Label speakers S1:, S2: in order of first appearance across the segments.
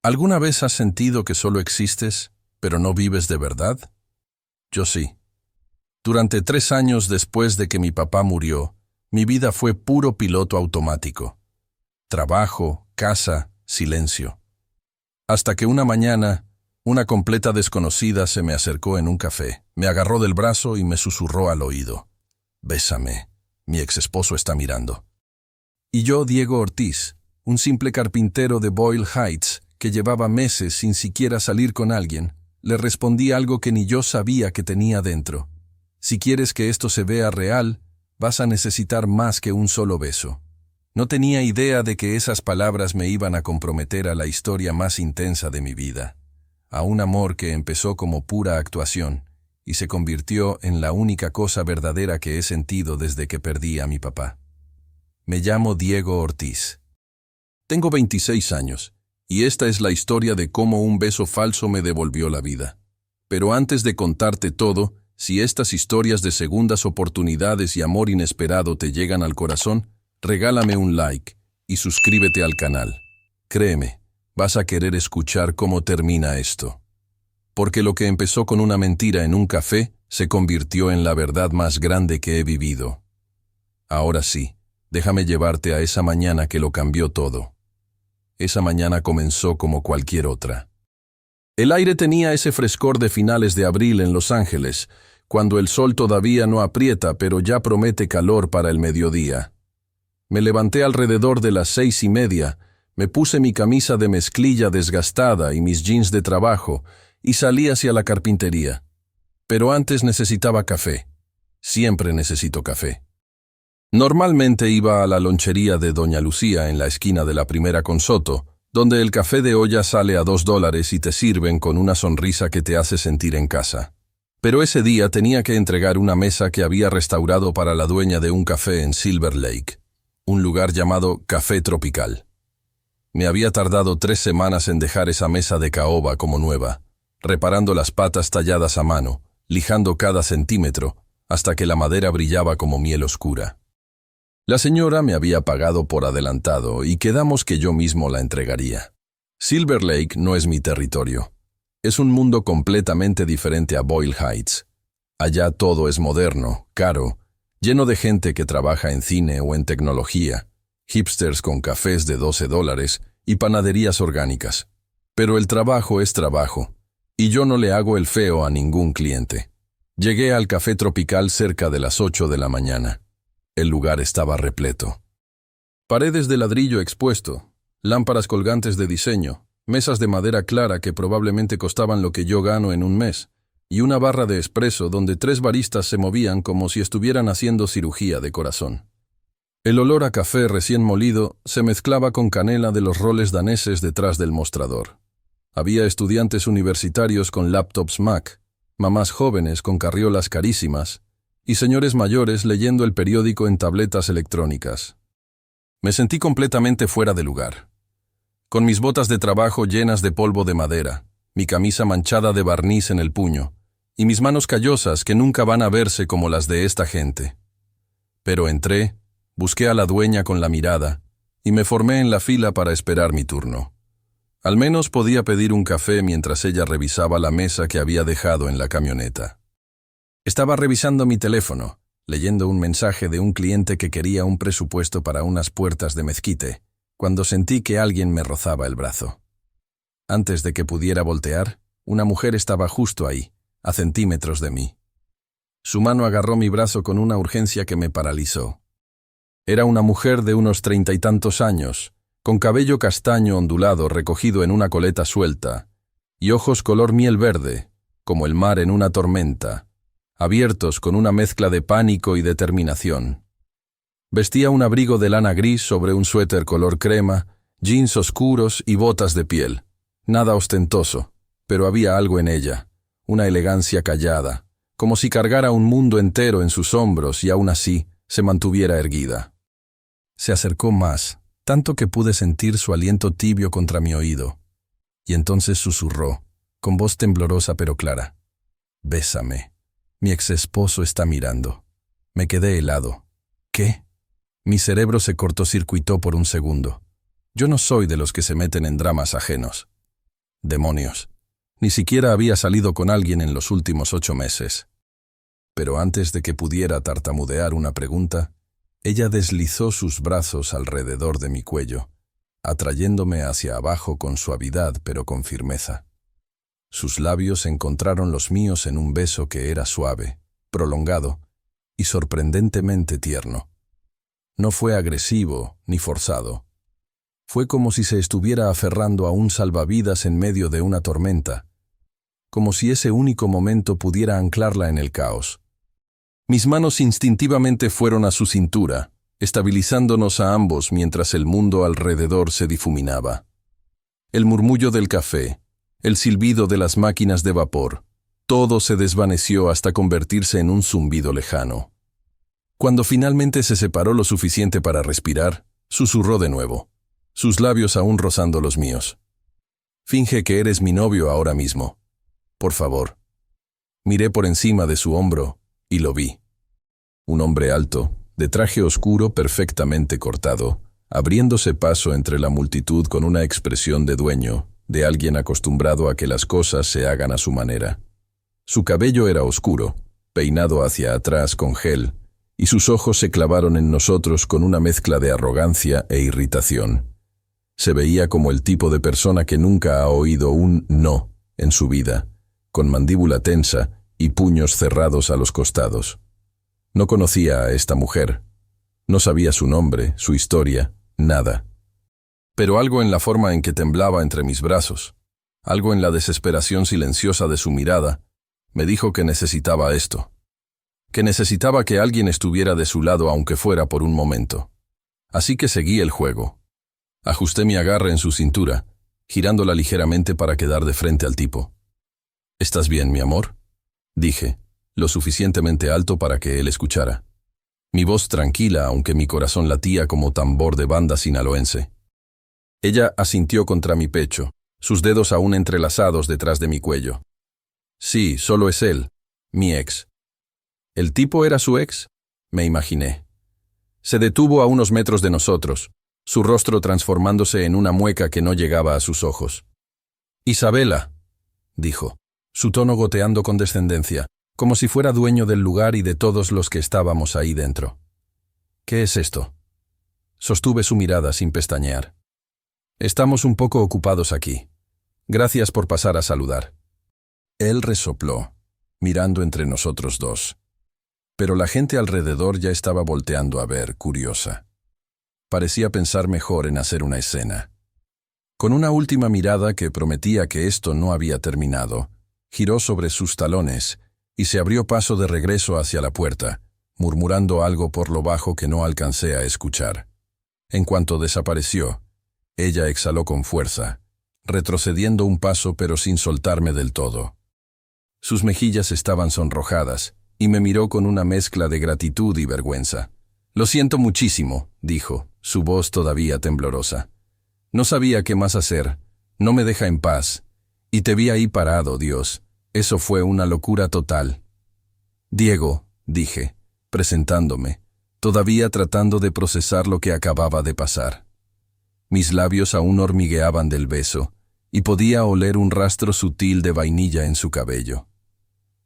S1: ¿Alguna vez has sentido que solo existes, pero no vives de verdad? Yo sí. Durante 3 años después de que mi papá murió, mi vida fue puro piloto automático. Trabajo, casa, silencio. Hasta que una mañana, una completa desconocida se me acercó en un café, me agarró del brazo y me susurró al oído: «Bésame, mi exesposo está mirando». Y yo, Diego Ortiz, un simple carpintero de Boyle Heights, que llevaba meses sin siquiera salir con alguien, le respondí algo que ni yo sabía que tenía dentro. Si quieres que esto se vea real, vas a necesitar más que un solo beso. No tenía idea de que esas palabras me iban a comprometer a la historia más intensa de mi vida, a un amor que empezó como pura actuación y se convirtió en la única cosa verdadera que he sentido desde que perdí a mi papá. Me llamo Diego Ortiz. Tengo 26 años. Y esta es la historia de cómo un beso falso me devolvió la vida. Pero antes de contarte todo, si estas historias de segundas oportunidades y amor inesperado te llegan al corazón, regálame un like y suscríbete al canal. Créeme, vas a querer escuchar cómo termina esto. Porque lo que empezó con una mentira en un café se convirtió en la verdad más grande que he vivido. Ahora sí, déjame llevarte a esa mañana que lo cambió todo. Esa mañana comenzó como cualquier otra. El aire tenía ese frescor de finales de abril en Los Ángeles, cuando el sol todavía no aprieta pero ya promete calor para el mediodía. Me levanté alrededor de las 6:30, me puse mi camisa de mezclilla desgastada y mis jeans de trabajo y salí hacia la carpintería. Pero antes necesitaba café. Siempre necesito café. Normalmente iba a la lonchería de Doña Lucía en la esquina de la Primera con Soto, donde el café de olla sale a $2 y te sirven con una sonrisa que te hace sentir en casa. Pero ese día tenía que entregar una mesa que había restaurado para la dueña de un café en Silver Lake, un lugar llamado Café Tropical. Me había tardado 3 semanas en dejar esa mesa de caoba como nueva, reparando las patas talladas a mano, lijando cada centímetro, hasta que la madera brillaba como miel oscura. La señora me había pagado por adelantado y quedamos que yo mismo la entregaría. Silver Lake no es mi territorio. Es un mundo completamente diferente a Boyle Heights. Allá todo es moderno, caro, lleno de gente que trabaja en cine o en tecnología, hipsters con cafés de $12 y panaderías orgánicas. Pero el trabajo es trabajo, y yo no le hago el feo a ningún cliente. Llegué al Café Tropical cerca de las 8 de la mañana. El lugar estaba repleto. Paredes de ladrillo expuesto, lámparas colgantes de diseño, mesas de madera clara que probablemente costaban lo que yo gano en un mes, y una barra de espresso donde 3 baristas se movían como si estuvieran haciendo cirugía de corazón. El olor a café recién molido se mezclaba con canela de los roles daneses detrás del mostrador. Había estudiantes universitarios con laptops Mac, mamás jóvenes con carriolas carísimas, y señores mayores leyendo el periódico en tabletas electrónicas. Me sentí completamente fuera de lugar. Con mis botas de trabajo llenas de polvo de madera, mi camisa manchada de barniz en el puño, y mis manos callosas que nunca van a verse como las de esta gente. Pero entré, busqué a la dueña con la mirada, y me formé en la fila para esperar mi turno. Al menos podía pedir un café mientras ella revisaba la mesa que había dejado en la camioneta. Estaba revisando mi teléfono, leyendo un mensaje de un cliente que quería un presupuesto para unas puertas de mezquite, cuando sentí que alguien me rozaba el brazo. Antes de que pudiera voltear, una mujer estaba justo ahí, a centímetros de mí. Su mano agarró mi brazo con una urgencia que me paralizó. Era una mujer de unos 30 y tantos años, con cabello castaño ondulado recogido en una coleta suelta, y ojos color miel verde, como el mar en una tormenta, abiertos con una mezcla de pánico y determinación. Vestía un abrigo de lana gris sobre un suéter color crema, jeans oscuros y botas de piel. Nada ostentoso, pero había algo en ella, una elegancia callada, como si cargara un mundo entero en sus hombros y aún así se mantuviera erguida. Se acercó más, tanto que pude sentir su aliento tibio contra mi oído, y entonces susurró, con voz temblorosa pero clara: «Bésame. Mi exesposo está mirando». Me quedé helado. ¿Qué? Mi cerebro se cortocircuitó por un segundo. Yo no soy de los que se meten en dramas ajenos. Demonios. Ni siquiera había salido con alguien en los últimos 8 meses. Pero antes de que pudiera tartamudear una pregunta, ella deslizó sus brazos alrededor de mi cuello, atrayéndome hacia abajo con suavidad pero con firmeza. Sus labios encontraron los míos en un beso que era suave, prolongado y sorprendentemente tierno. No fue agresivo ni forzado. Fue como si se estuviera aferrando a un salvavidas en medio de una tormenta, como si ese único momento pudiera anclarla en el caos. Mis manos instintivamente fueron a su cintura, estabilizándonos a ambos mientras el mundo alrededor se difuminaba. El murmullo del café, el silbido de las máquinas de vapor, todo se desvaneció hasta convertirse en un zumbido lejano. Cuando finalmente se separó lo suficiente para respirar, susurró de nuevo, sus labios aún rozando los míos. «Finge que eres mi novio ahora mismo. Por favor». Miré por encima de su hombro y lo vi. Un hombre alto, de traje oscuro perfectamente cortado, abriéndose paso entre la multitud con una expresión de dueño, de alguien acostumbrado a que las cosas se hagan a su manera. Su cabello era oscuro, peinado hacia atrás con gel, y sus ojos se clavaron en nosotros con una mezcla de arrogancia e irritación. Se veía como el tipo de persona que nunca ha oído un «no» en su vida, con mandíbula tensa y puños cerrados a los costados. No conocía a esta mujer. No sabía su nombre, su historia, nada. Pero algo en la forma en que temblaba entre mis brazos, algo en la desesperación silenciosa de su mirada, me dijo que necesitaba esto. Que necesitaba que alguien estuviera de su lado aunque fuera por un momento. Así que seguí el juego. Ajusté mi agarre en su cintura, girándola ligeramente para quedar de frente al tipo. «¿Estás bien, mi amor?», dije, lo suficientemente alto para que él escuchara. Mi voz tranquila, aunque mi corazón latía como tambor de banda sinaloense. Ella asintió contra mi pecho, sus dedos aún entrelazados detrás de mi cuello. «Sí, solo es él, mi ex». ¿El tipo era su ex?, me imaginé. Se detuvo a unos metros de nosotros, su rostro transformándose en una mueca que no llegaba a sus ojos. «Isabela», dijo, su tono goteando con descendencia, como si fuera dueño del lugar y de todos los que estábamos ahí dentro. «¿Qué es esto?». Sostuve su mirada sin pestañear. «Estamos un poco ocupados aquí. Gracias por pasar a saludar». Él resopló, mirando entre nosotros dos. Pero la gente alrededor ya estaba volteando a ver, curiosa. Parecía pensar mejor en hacer una escena. Con una última mirada que prometía que esto no había terminado, giró sobre sus talones y se abrió paso de regreso hacia la puerta, murmurando algo por lo bajo que no alcancé a escuchar. En cuanto desapareció, ella exhaló con fuerza, retrocediendo un paso pero sin soltarme del todo. Sus mejillas estaban sonrojadas, y me miró con una mezcla de gratitud y vergüenza. «Lo siento muchísimo», dijo, su voz todavía temblorosa. «No sabía qué más hacer, no me deja en paz. Y te vi ahí parado, Dios. Eso fue una locura total». «Diego», dije, presentándome, todavía tratando de procesar lo que acababa de pasar. Mis labios aún hormigueaban del beso, y podía oler un rastro sutil de vainilla en su cabello.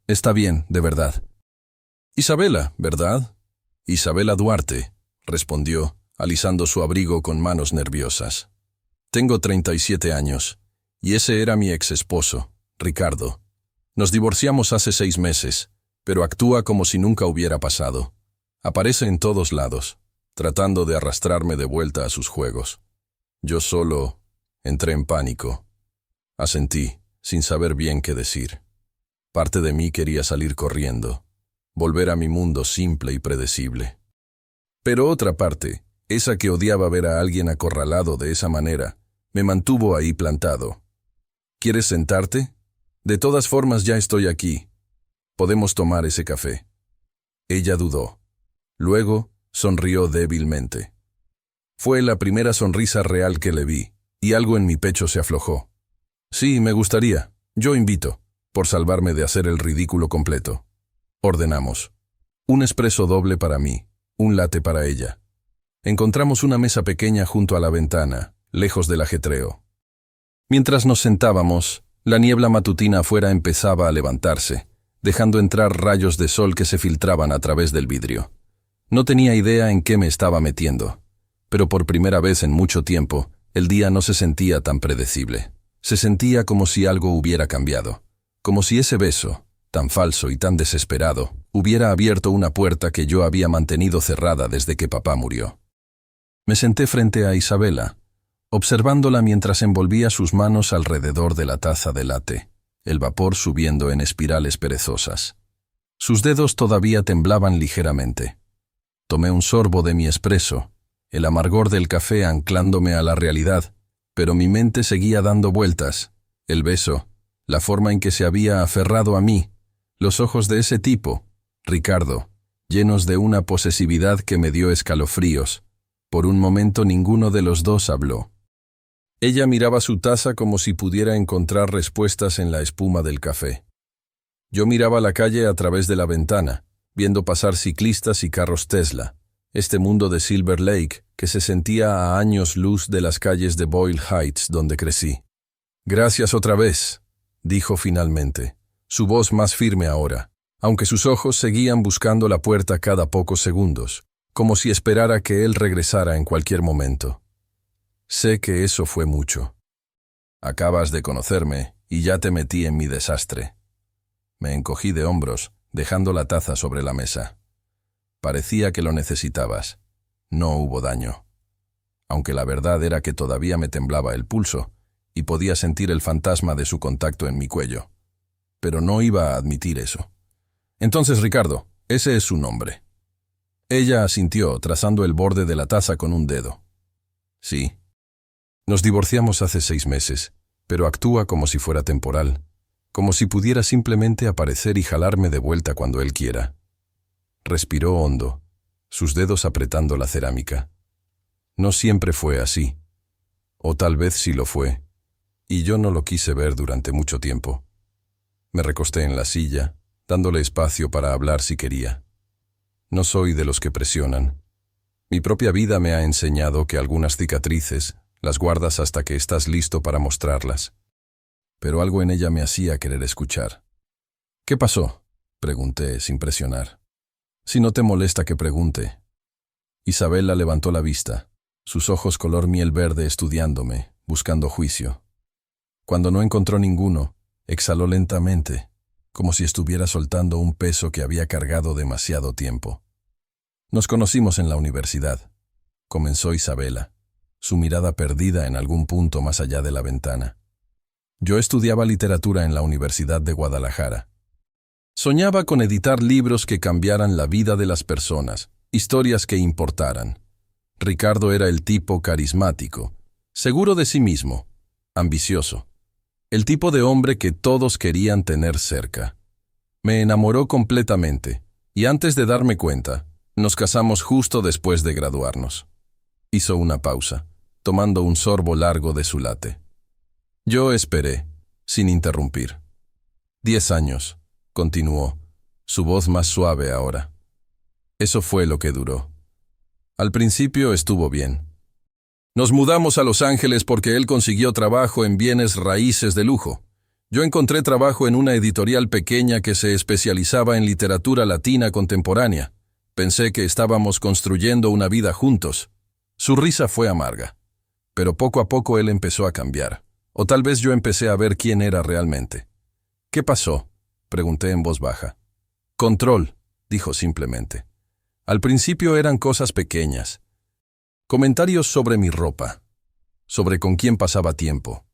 S1: «Está bien, de verdad». «Isabela, ¿verdad?». «Isabela Duarte», respondió, alisando su abrigo con manos nerviosas. «Tengo 37 años, y ese era mi ex esposo, Ricardo. Nos divorciamos hace 6 meses, pero actúa como si nunca hubiera pasado. Aparece en todos lados, tratando de arrastrarme de vuelta a sus juegos. Yo solo entré en pánico. Asentí, sin saber bien qué decir. Parte de mí quería salir corriendo, volver a mi mundo simple y predecible. Pero otra parte, esa que odiaba ver a alguien acorralado de esa manera, me mantuvo ahí plantado. «¿Quieres sentarte? De todas formas ya estoy aquí. Podemos tomar ese café». Ella dudó. Luego sonrió débilmente. Fue la primera sonrisa real que le vi, y algo en mi pecho se aflojó. «Sí, me gustaría. Yo invito», por salvarme de hacer el ridículo completo. Ordenamos. Un espresso doble para mí, un latte para ella. Encontramos una mesa pequeña junto a la ventana, lejos del ajetreo. Mientras nos sentábamos, la niebla matutina afuera empezaba a levantarse, dejando entrar rayos de sol que se filtraban a través del vidrio. No tenía idea en qué me estaba metiendo, pero por primera vez en mucho tiempo, el día no se sentía tan predecible. Se sentía como si algo hubiera cambiado, como si ese beso, tan falso y tan desesperado, hubiera abierto una puerta que yo había mantenido cerrada desde que papá murió. Me senté frente a Isabela, observándola mientras envolvía sus manos alrededor de la taza de latte, el vapor subiendo en espirales perezosas. Sus dedos todavía temblaban ligeramente. Tomé un sorbo de mi espresso, el amargor del café anclándome a la realidad, pero mi mente seguía dando vueltas. El beso, la forma en que se había aferrado a mí, los ojos de ese tipo, Ricardo, llenos de una posesividad que me dio escalofríos. Por un momento ninguno de los dos habló. Ella miraba su taza como si pudiera encontrar respuestas en la espuma del café. Yo miraba la calle a través de la ventana, viendo pasar ciclistas y carros Tesla, este mundo de Silver Lake que se sentía a años luz de las calles de Boyle Heights donde crecí. «Gracias otra vez», dijo finalmente, su voz más firme ahora, aunque sus ojos seguían buscando la puerta cada pocos segundos, como si esperara que él regresara en cualquier momento. «Sé que eso fue mucho. Acabas de conocerme y ya te metí en mi desastre». Me encogí de hombros, dejando la taza sobre la mesa. Parecía que lo necesitabas. No hubo daño. Aunque la verdad era que todavía me temblaba el pulso y podía sentir el fantasma de su contacto en mi cuello. Pero no iba a admitir eso. «Entonces, Ricardo, ese es su nombre». Ella asintió, trazando el borde de la taza con un dedo. «Sí». Nos divorciamos hace 6 meses, pero actúa como si fuera temporal, como si pudiera simplemente aparecer y jalarme de vuelta cuando él quiera. Respiró hondo, sus dedos apretando la cerámica. No siempre fue así, o tal vez sí lo fue, y yo no lo quise ver durante mucho tiempo. Me recosté en la silla, dándole espacio para hablar si quería. No soy de los que presionan. Mi propia vida me ha enseñado que algunas cicatrices las guardas hasta que estás listo para mostrarlas. Pero algo en ella me hacía querer escuchar. «¿Qué pasó?», pregunté sin presionar. «Si no te molesta que pregunte». Isabela levantó la vista, sus ojos color miel verde estudiándome, buscando juicio. Cuando no encontró ninguno, exhaló lentamente, como si estuviera soltando un peso que había cargado demasiado tiempo. «Nos conocimos en la universidad», comenzó Isabela, su mirada perdida en algún punto más allá de la ventana. «Yo estudiaba literatura en la Universidad de Guadalajara. Soñaba con editar libros que cambiaran la vida de las personas, historias que importaran. Ricardo era el tipo carismático, seguro de sí mismo, ambicioso, el tipo de hombre que todos querían tener cerca. Me enamoró completamente, y antes de darme cuenta, nos casamos justo después de graduarnos». Hizo una pausa, tomando un sorbo largo de su latte. Yo esperé, sin interrumpir. 10 años, continuó, su voz más suave ahora. Eso fue lo que duró. Al principio estuvo bien. Nos mudamos a Los Ángeles porque él consiguió trabajo en bienes raíces de lujo. Yo encontré trabajo en una editorial pequeña que se especializaba en literatura latina contemporánea. Pensé que estábamos construyendo una vida juntos. Su risa fue amarga, pero poco a poco él empezó a cambiar, o tal vez yo empecé a ver quién era realmente. «¿Qué pasó?», pregunté en voz baja. «Control», dijo simplemente. Al principio eran cosas pequeñas. Comentarios sobre mi ropa, sobre con quién pasaba tiempo,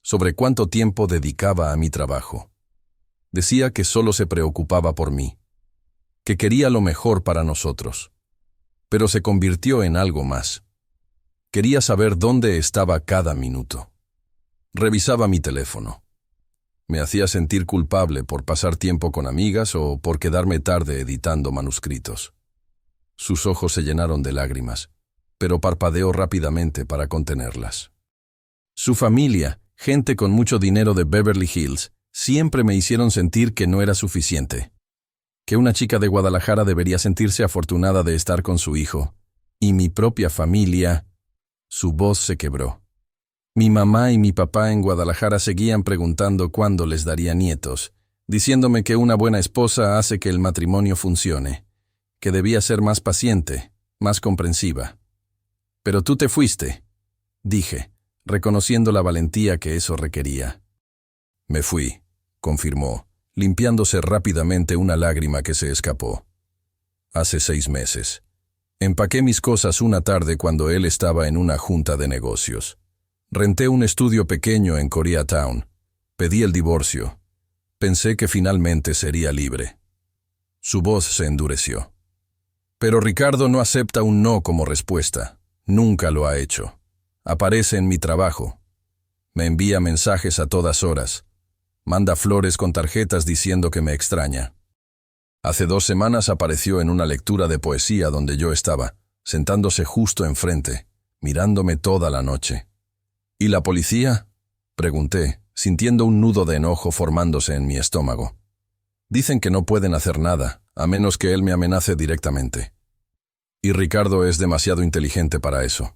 S1: sobre cuánto tiempo dedicaba a mi trabajo. Decía que solo se preocupaba por mí, que quería lo mejor para nosotros. Pero se convirtió en algo más. Quería saber dónde estaba cada minuto. Revisaba mi teléfono. Me hacía sentir culpable por pasar tiempo con amigas o por quedarme tarde editando manuscritos. Sus ojos se llenaron de lágrimas, pero parpadeó rápidamente para contenerlas. Su familia, gente con mucho dinero de Beverly Hills, siempre me hicieron sentir que no era suficiente. Que una chica de Guadalajara debería sentirse afortunada de estar con su hijo. Y mi propia familia... Su voz se quebró. Mi mamá y mi papá en Guadalajara seguían preguntando cuándo les daría nietos, diciéndome que una buena esposa hace que el matrimonio funcione, que debía ser más paciente, más comprensiva. Pero tú te fuiste, dije, reconociendo la valentía que eso requería. Me fui, confirmó, limpiándose rápidamente una lágrima que se escapó. Hace 6 meses. Empaqué mis cosas una tarde cuando él estaba en una junta de negocios. Renté un estudio pequeño en Koreatown. Pedí el divorcio. Pensé que finalmente sería libre. Su voz se endureció. Pero Ricardo no acepta un no como respuesta. Nunca lo ha hecho. Aparece en mi trabajo. Me envía mensajes a todas horas. Manda flores con tarjetas diciendo que me extraña. Hace 2 semanas apareció en una lectura de poesía donde yo estaba, sentándose justo enfrente, mirándome toda la noche. ¿Y la policía?, pregunté, sintiendo un nudo de enojo formándose en mi estómago. Dicen que no pueden hacer nada, a menos que él me amenace directamente. Y Ricardo es demasiado inteligente para eso.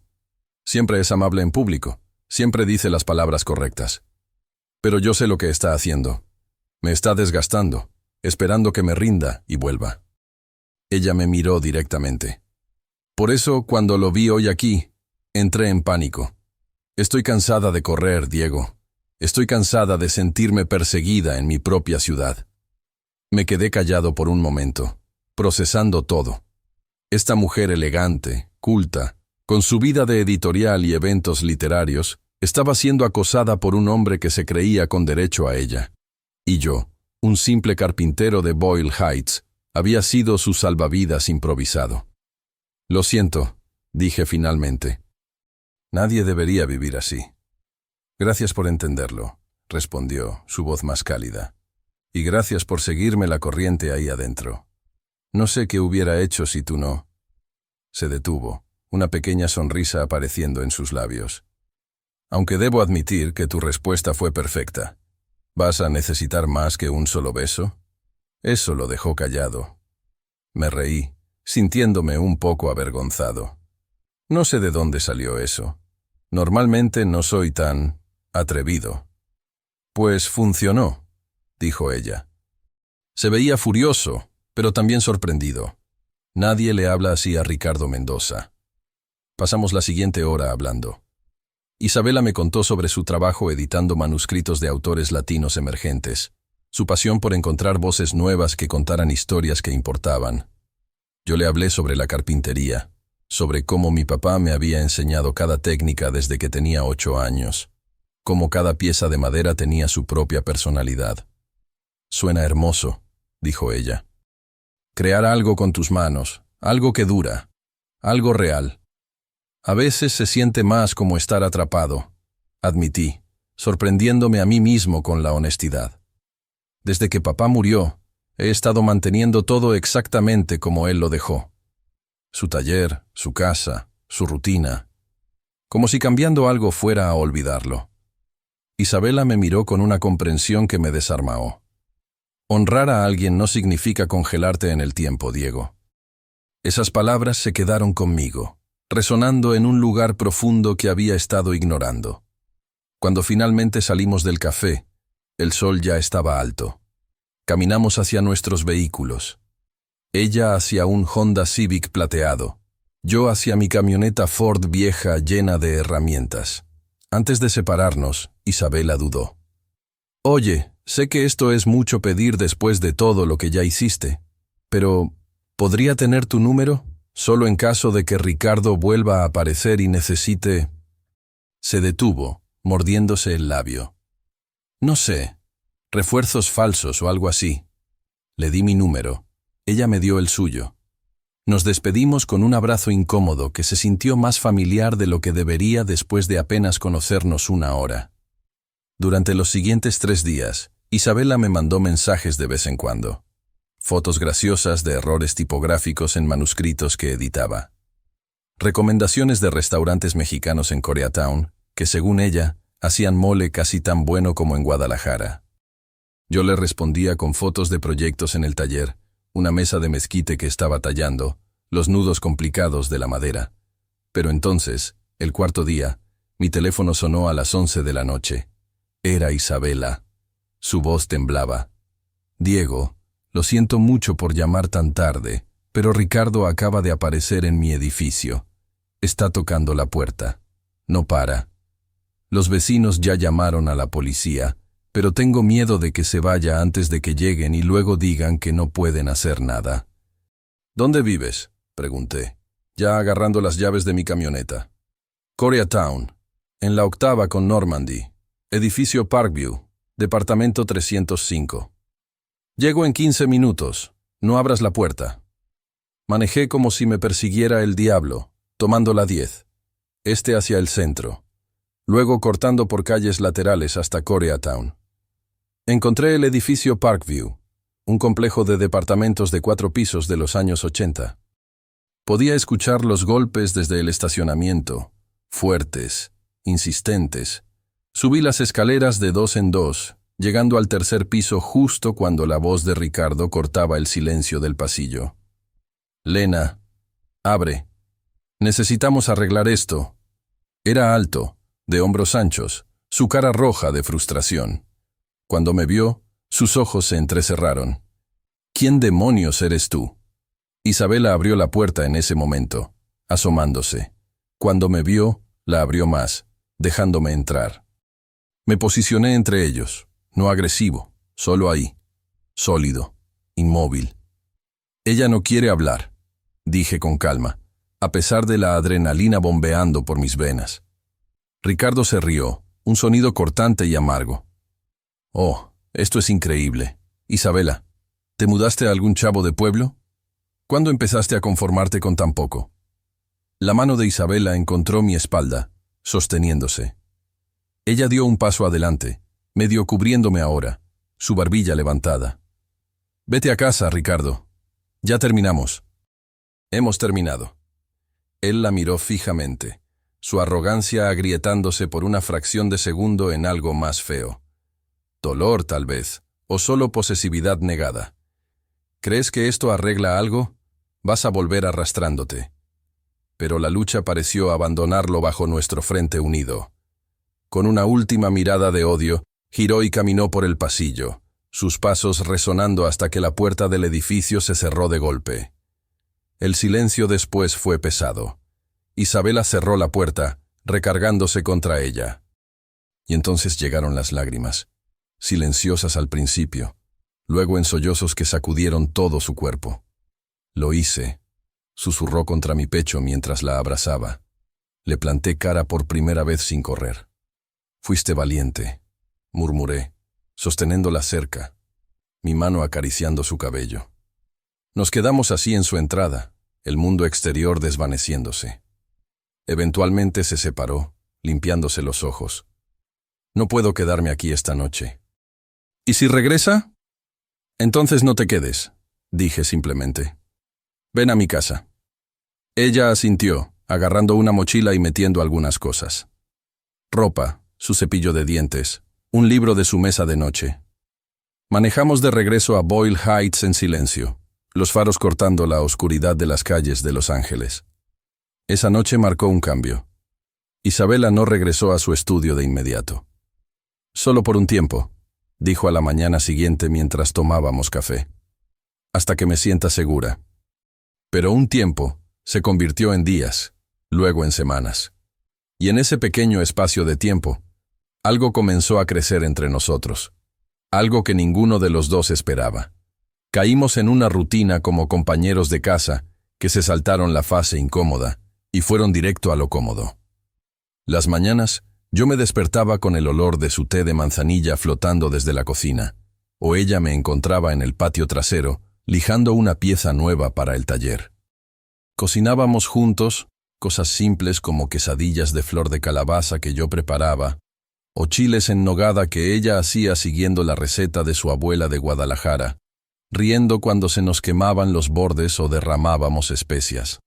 S1: Siempre es amable en público, siempre dice las palabras correctas. Pero yo sé lo que está haciendo. Me está desgastando, esperando que me rinda y vuelva. Ella me miró directamente. Por eso, cuando lo vi hoy aquí, entré en pánico. Estoy cansada de correr, Diego. Estoy cansada de sentirme perseguida en mi propia ciudad. Me quedé callado por un momento, procesando todo. Esta mujer elegante, culta, con su vida de editorial y eventos literarios, estaba siendo acosada por un hombre que se creía con derecho a ella. Y yo, un simple carpintero de Boyle Heights, había sido su salvavidas improvisado. Lo siento, dije finalmente. Nadie debería vivir así. Gracias por entenderlo, respondió, su voz más cálida. Y gracias por seguirme la corriente ahí adentro. No sé qué hubiera hecho si tú no. Se detuvo, una pequeña sonrisa apareciendo en sus labios. Aunque debo admitir que tu respuesta fue perfecta. ¿Vas a necesitar más que un solo beso? Eso lo dejó callado. Me reí, sintiéndome un poco avergonzado. No sé de dónde salió eso. Normalmente no soy tan atrevido. Pues funcionó, dijo ella. Se veía furioso, pero también sorprendido. Nadie le habla así a Ricardo Mendoza. Pasamos la siguiente hora hablando. Isabela me contó sobre su trabajo editando manuscritos de autores latinos emergentes, su pasión por encontrar voces nuevas que contaran historias que importaban. Yo le hablé sobre la carpintería, sobre cómo mi papá me había enseñado cada técnica desde que tenía 8 años, cómo cada pieza de madera tenía su propia personalidad. Suena hermoso, dijo ella. Crear algo con tus manos, algo que dura, algo real. A veces se siente más como estar atrapado, admití, sorprendiéndome a mí mismo con la honestidad. Desde que papá murió, he estado manteniendo todo exactamente como él lo dejó. Su taller, su casa, su rutina. Como si cambiando algo fuera a olvidarlo. Isabela me miró con una comprensión que me desarmó. Honrar a alguien no significa congelarte en el tiempo, Diego. Esas palabras se quedaron conmigo, resonando en un lugar profundo que había estado ignorando. Cuando finalmente salimos del café, el sol ya estaba alto. Caminamos hacia nuestros vehículos. Ella hacia un Honda Civic plateado, yo hacia mi camioneta Ford vieja llena de herramientas. Antes de separarnos, Isabela dudó. Oye, sé que esto es mucho pedir después de todo lo que ya hiciste, pero ¿podría tener tu número? Solo en caso de que Ricardo vuelva a aparecer y necesite... Se detuvo, mordiéndose el labio. No sé, refuerzos falsos o algo así. Le di mi número. Ella me dio el suyo. Nos despedimos con un abrazo incómodo que se sintió más familiar de lo que debería después de apenas conocernos 1 hora. Durante los siguientes 3 días, Isabela me mandó mensajes de vez en cuando. Fotos graciosas de errores tipográficos en manuscritos que editaba. Recomendaciones de restaurantes mexicanos en Koreatown, que según ella, hacían mole casi tan bueno como en Guadalajara. Yo le respondía con fotos de proyectos en el taller, una mesa de mezquite que estaba tallando, los nudos complicados de la madera. Pero entonces, el 4.º día, Mi teléfono sonó a las 11 de la noche. Era Isabela. Su voz temblaba. Diego, lo siento mucho por llamar tan tarde, pero Ricardo acaba de aparecer en mi edificio. Está tocando la puerta. No para. Los vecinos ya llamaron a la policía, pero tengo miedo de que se vaya antes de que lleguen y luego digan que no pueden hacer nada. ¿Dónde vives?, pregunté, ya agarrando las llaves de mi camioneta. Koreatown, en la 8ª con Normandy, edificio Parkview, departamento 305. Llego en 15 minutos, no abras la puerta. Manejé como si me persiguiera el diablo, tomando la 10, hacia el centro, luego cortando por calles laterales hasta Koreatown. Encontré el edificio Parkview, un complejo de departamentos de 4 pisos de los años 80. Podía escuchar los golpes desde el estacionamiento, fuertes, insistentes. Subí las escaleras de 2 en 2, llegando al 3er piso justo cuando la voz de Ricardo cortaba el silencio del pasillo. Lena, abre. Necesitamos arreglar esto. Era alto, de hombros anchos, su cara roja de frustración. Cuando me vio, sus ojos se entrecerraron. ¿Quién demonios eres tú? Isabela abrió la puerta en ese momento, asomándose. Cuando me vio, la abrió más, dejándome entrar. Me posicioné entre ellos, no agresivo, solo ahí, sólido, inmóvil. Ella no quiere hablar, dije con calma, a pesar de la adrenalina bombeando por mis venas. Ricardo se rió, un sonido cortante y amargo. Oh, esto es increíble. Isabela, ¿te mudaste a algún chavo de pueblo? ¿Cuándo empezaste a conformarte con tan poco? La mano de Isabela encontró mi espalda, sosteniéndose. Ella dio un paso adelante, medio cubriéndome ahora, su barbilla levantada. Vete a casa, Ricardo. Ya terminamos. Hemos terminado. Él la miró fijamente, su arrogancia agrietándose por una fracción de segundo en algo más feo. Dolor, tal vez, o solo posesividad negada. ¿Crees que esto arregla algo? Vas a volver arrastrándote. Pero la lucha pareció abandonarlo bajo nuestro frente unido. Con una última mirada de odio, giró y caminó por el pasillo, sus pasos resonando hasta que la puerta del edificio se cerró de golpe. El silencio después fue pesado. Isabela cerró la puerta, recargándose contra ella. Y entonces llegaron las lágrimas, silenciosas al principio, luego en sollozos que sacudieron todo su cuerpo. Lo hice, susurró contra mi pecho mientras la abrazaba. Le planté cara por primera vez sin correr. Fuiste valiente, murmuré, sosteniéndola cerca, mi mano acariciando su cabello. Nos quedamos así en su entrada, el mundo exterior desvaneciéndose. Eventualmente se separó, limpiándose los ojos. No puedo quedarme aquí esta noche. ¿Y si regresa? Entonces no te quedes, dije simplemente. Ven a mi casa. Ella asintió, agarrando una mochila y metiendo algunas cosas. Ropa, su cepillo de dientes, un libro de su mesa de noche. Manejamos de regreso a Boyle Heights en silencio, los faros cortando la oscuridad de las calles de Los Ángeles. Esa noche marcó un cambio. Isabela no regresó a su estudio de inmediato. Solo por un tiempo, dijo a la mañana siguiente mientras tomábamos café. Hasta que me sienta segura. Pero un tiempo se convirtió en días, luego en semanas. Y en ese pequeño espacio de tiempo, algo comenzó a crecer entre nosotros. Algo que ninguno de los dos esperaba. Caímos en una rutina como compañeros de casa que se saltaron la fase incómoda y fueron directo a lo cómodo. Las mañanas, yo me despertaba con el olor de su té de manzanilla flotando desde la cocina, o ella me encontraba en el patio trasero, lijando una pieza nueva para el taller. Cocinábamos juntos, cosas simples como quesadillas de flor de calabaza que yo preparaba, o chiles en nogada que ella hacía siguiendo la receta de su abuela de Guadalajara, riendo cuando se nos quemaban los bordes o derramábamos especias.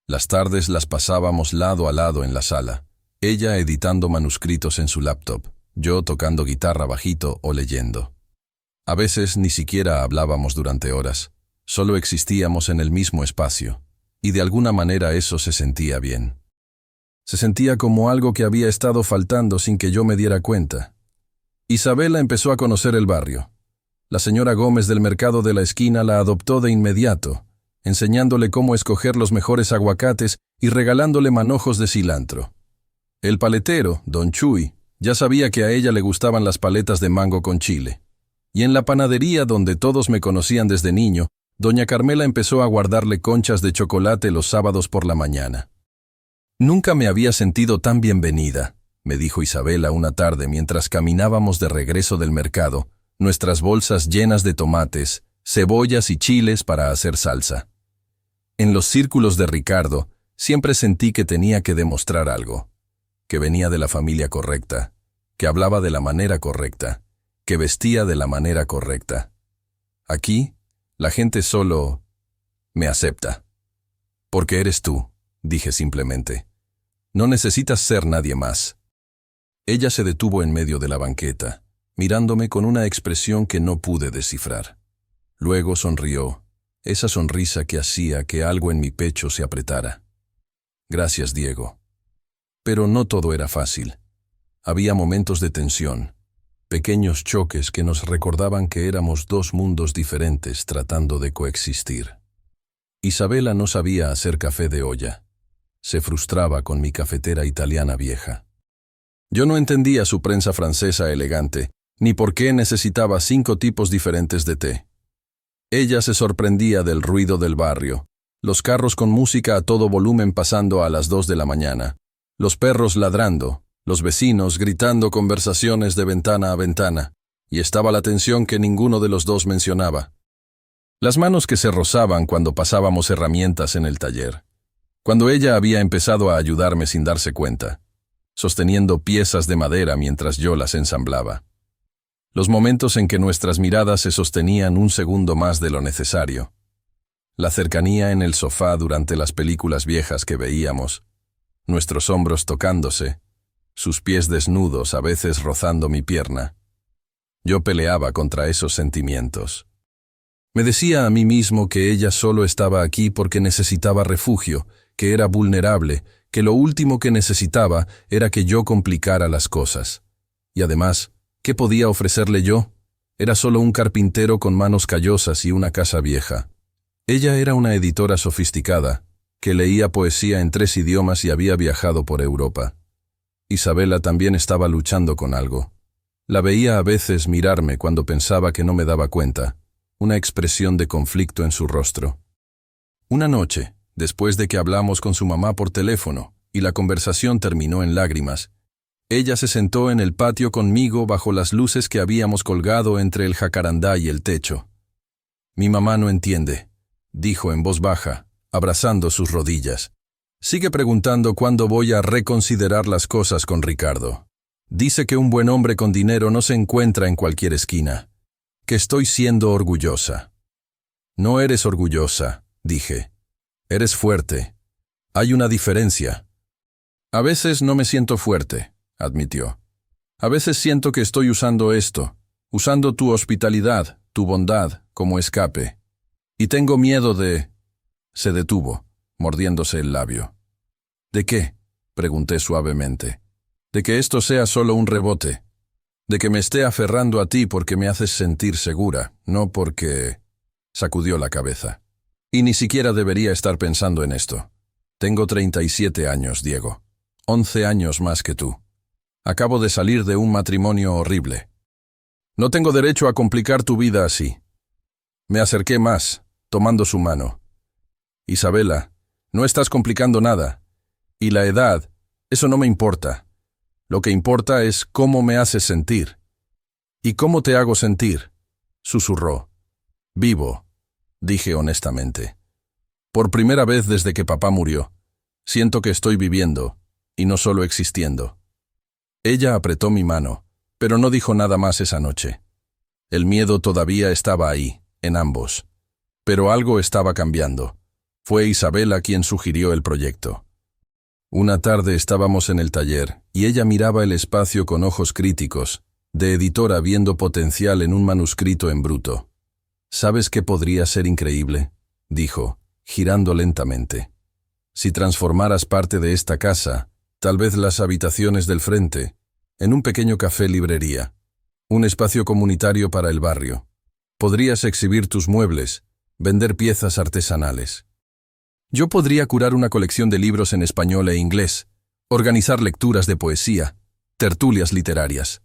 S1: Las tardes las pasábamos lado a lado en la sala, ella editando manuscritos en su laptop, yo tocando guitarra bajito o leyendo. A veces ni siquiera hablábamos durante horas, solo existíamos en el mismo espacio, y de alguna manera eso se sentía bien. Se sentía como algo que había estado faltando sin que yo me diera cuenta. Isabela empezó a conocer el barrio. La señora Gómez del mercado de la esquina la adoptó de inmediato, enseñándole cómo escoger los mejores aguacates y regalándole manojos de cilantro. El paletero, don Chuy, ya sabía que a ella le gustaban las paletas de mango con chile. Y en la panadería, donde todos me conocían desde niño, doña Carmela empezó a guardarle conchas de chocolate los sábados por la mañana. «Nunca me había sentido tan bienvenida», me dijo Isabela una tarde mientras caminábamos de regreso del mercado, nuestras bolsas llenas de tomates, cebollas y chiles para hacer salsa. En los círculos de Ricardo, siempre sentí que tenía que demostrar algo, que venía de la familia correcta, que hablaba de la manera correcta, que vestía de la manera correcta. Aquí, la gente solo me acepta. Porque eres tú, dije simplemente. No necesitas ser nadie más. Ella se detuvo en medio de la banqueta, mirándome con una expresión que no pude descifrar. Luego sonrió, esa sonrisa que hacía que algo en mi pecho se apretara. Gracias, Diego. Pero no todo era fácil. Había momentos de tensión, pequeños choques que nos recordaban que éramos dos mundos diferentes tratando de coexistir. Isabela no sabía hacer café de olla. Se frustraba con mi cafetera italiana vieja. Yo no entendía su prensa francesa elegante, ni por qué necesitaba 5 tipos diferentes de té. Ella se sorprendía del ruido del barrio, los carros con música a todo volumen pasando a las 2 de la mañana, los perros ladrando, los vecinos gritando conversaciones de ventana a ventana, y estaba la tensión que ninguno de los dos mencionaba. Las manos que se rozaban cuando pasábamos herramientas en el taller. Cuando ella había empezado a ayudarme sin darse cuenta, sosteniendo piezas de madera mientras yo las ensamblaba. Los momentos en que nuestras miradas se sostenían un segundo más de lo necesario. La cercanía en el sofá durante las películas viejas que veíamos, nuestros hombros tocándose, sus pies desnudos a veces rozando mi pierna. Yo peleaba contra esos sentimientos. Me decía a mí mismo que ella solo estaba aquí porque necesitaba refugio, que era vulnerable, que lo último que necesitaba era que yo complicara las cosas. Y además, ¿qué podía ofrecerle yo? Era solo un carpintero con manos callosas y una casa vieja. Ella era una editora sofisticada, que leía poesía en 3 idiomas y había viajado por Europa. Isabela también estaba luchando con algo. La veía a veces mirarme cuando pensaba que no me daba cuenta, una expresión de conflicto en su rostro. Una noche, después de que hablamos con su mamá por teléfono y la conversación terminó en lágrimas, ella se sentó en el patio conmigo bajo las luces que habíamos colgado entre el jacarandá y el techo. «Mi mamá no entiende», dijo en voz baja, abrazando sus rodillas. «Sigue preguntando cuándo voy a reconsiderar las cosas con Ricardo. Dice que un buen hombre con dinero no se encuentra en cualquier esquina. Que estoy siendo orgullosa». «No eres orgullosa», dije. «Eres fuerte. Hay una diferencia». «A veces no me siento fuerte», admitió. «A veces siento que estoy usando esto, usando tu hospitalidad, tu bondad, como escape. Y tengo miedo de...» Se detuvo, mordiéndose el labio. «¿De qué?», pregunté suavemente. «De que esto sea solo un rebote. De que me esté aferrando a ti porque me haces sentir segura, no porque...» Sacudió la cabeza. «Y ni siquiera debería estar pensando en esto. Tengo 37 años, Diego. 11 años más que tú. Acabo de salir de un matrimonio horrible. No tengo derecho a complicar tu vida así». Me acerqué más, tomando su mano. «Isabela, no estás complicando nada. Y la edad, eso no me importa. Lo que importa es cómo me haces sentir». «¿Y cómo te hago sentir?», susurró. «Vivo», dije honestamente. «Por primera vez desde que papá murió. Siento que estoy viviendo, y no solo existiendo». Ella apretó mi mano, pero no dijo nada más esa noche. El miedo todavía estaba ahí, en ambos. Pero algo estaba cambiando. Fue Isabela quien sugirió el proyecto. Una tarde estábamos en el taller, y ella miraba el espacio con ojos críticos, de editora viendo potencial en un manuscrito en bruto. «¿Sabes qué podría ser increíble?», dijo, girando lentamente. «Si transformaras parte de esta casa, Tal vez las habitaciones del frente, en un pequeño café-librería, un espacio comunitario para el barrio. Podrías exhibir tus muebles, vender piezas artesanales. Yo podría curar una colección de libros en español e inglés, organizar lecturas de poesía, tertulias literarias.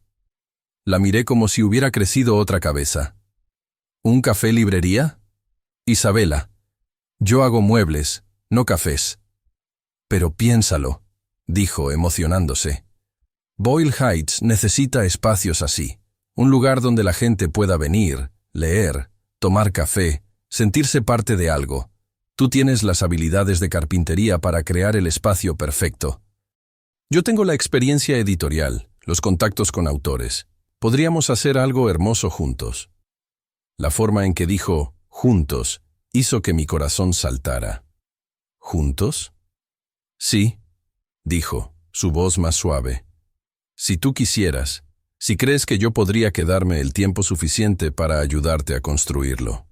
S1: La miré como si hubiera crecido otra cabeza. ¿Un café-librería? Isabela, yo hago muebles, no cafés. Pero piénsalo, dijo emocionándose. Boyle Heights necesita espacios así, un lugar donde la gente pueda venir, leer, tomar café, sentirse parte de algo. Tú tienes las habilidades de carpintería para crear el espacio perfecto. Yo tengo la experiencia editorial, los contactos con autores. Podríamos hacer algo hermoso juntos. La forma en que dijo «juntos» hizo que mi corazón saltara. ¿Juntos? Sí, dijo, su voz más suave. Si tú quisieras, si crees que yo podría quedarme el tiempo suficiente para ayudarte a construirlo.